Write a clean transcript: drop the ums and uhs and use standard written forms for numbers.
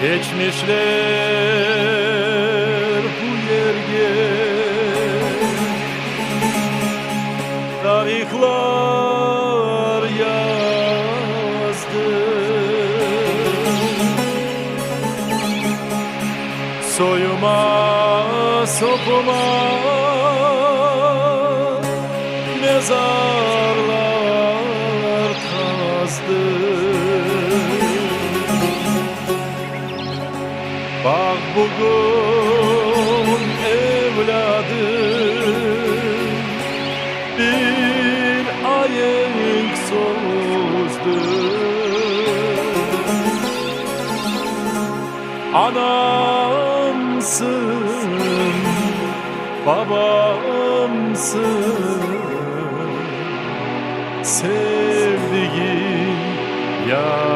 Geçmişler bu yerge tarihler yazdı. Soyuma sopuma mezarlar kazdı. Bak bugün evladım bir ayenk sozdu. Anamsın, babamsın, sevdiğim ya.